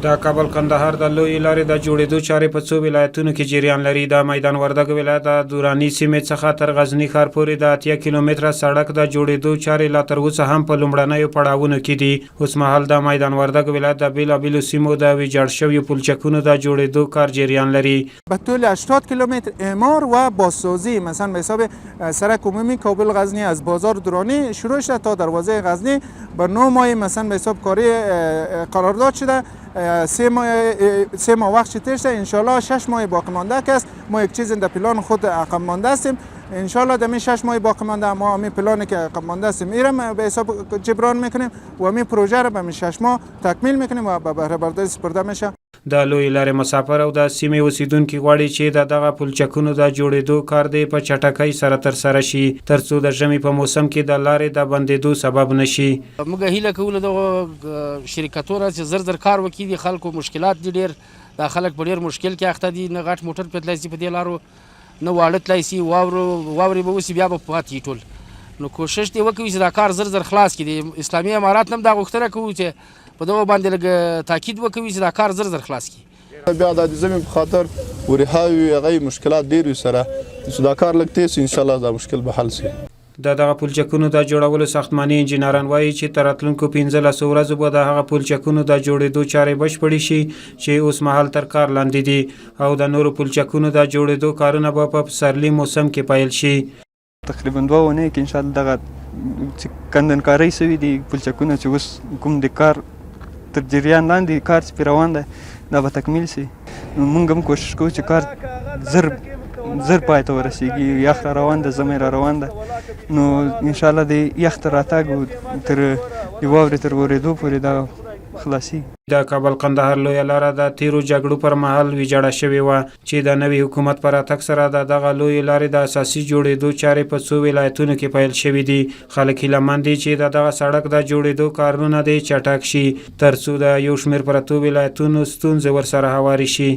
د کابل کندهار د لویې لارې د جوړېدو چارې په څو ولایتونو کې جریان لري. د میدان وردګ ولایت د دوراني سیمې څخه تر غزني ښار پورې د 8 کیلومتره سړک د جوړېدو چارې لا تر اوسه هم په لومړنیو پړاوونو کې دي. اوس مهال د میدان وردګ ولایت د بیلابیلو سیمو د ویجاړ شویو پلچکونو د جوړېدو کار جریان لري. به طول 80 کیلومتر اعمار و بازسازی مثلا به حساب سرک عمومی کابل غزنی از بازار دورانی شروع شده تا دروازه غزنی بر 9 ماه مثلا به حساب کاری قرارداد شده. 3 ماه وقت تیر شده، انشالله 6 ماه باقی مانده است. ما یک چیز در پلان خود عقب مانده هستیم. انشالله در 6 ماه باقی مانده ما همین پلانی که عقب مانده هستیم ایرم به حساب جبران میکنیم و همین پروژه را به 6 ماه تکمیل میکنیم و به بهره برداری سپرده میشه. د لوی لارې مسافر او د سیمې اوسیدونکي غواړي چې دغه پلچکونو د جوړېدو کار دی په چټکۍ سره ترسره شي ترڅو د ژمي په موسم کې د لارې د بندېدو سبب نشي. موږ هیله کوو د شرکتونو چې زر زر کار وکړي. د خلکو مشکلات دي ډېر، د خلک په ډېر مشکل کې اخته دي. نه غټ موټر پتلی شي په دې لارو، نه واړه تللی شي، واورې به وسي بیا به پاتې ټول. نو کوشش دې وکوي چې دا کار زر زر خلاص کړي. اسلامي امارات هم دا غوښتنه کوي چې په دغه باندې لږ تاکید وکوي چې دا کار زر زر خلاص کړي. بیا د زمین په خاطر ورهاوي هغه مشکلات ډېر وي سره چې دا کار لږ تېز ان شاء الله دا مشکل به حل شي. دغه پلچکونو د جوړولو ساختماني انجینران وایي چې تر راتلونکو 15 ورځو به د هغه پلچکونو د جوړېدو چارې بشپړې شي چې اوس مهال تر کار لاندې دي او د نورو پلچکونو د جوړېدو کارونه به په پسرلي موسم کې پیل شي. تقریبا 2 اونۍ کې ان شاء الله دغه کندنکارۍ سوي دي پلچکونه چې اوس کوم د کار تر جریان لاندې کار چې پرې روان دی دا به تکمیل شي. نو موږ هم کوشش کوو چې کار زر پای ته ورسیږي. یخ را روان ده، ژمی را روان ده، نو انشاءالله د یخ تر راتګ تر د واورې تر ورېدو پورې دا خلاصي. د کابل کندهار لویه لاره د تیرو جګړو پر مهال ویجاړه شوې وه چې د نوي حکومت پر راتګ سره د دغه لویې لارې د اساسي جوړېدو چارې په څو ولایتونو کې پیل شوي دي. خلک هیلهمند دي چې د دغه سړک د جوړېدو کارونه دې چټک شي ترڅو د یو شمېر پرتو ولایتونو ستونزې ورسره هوارې شي.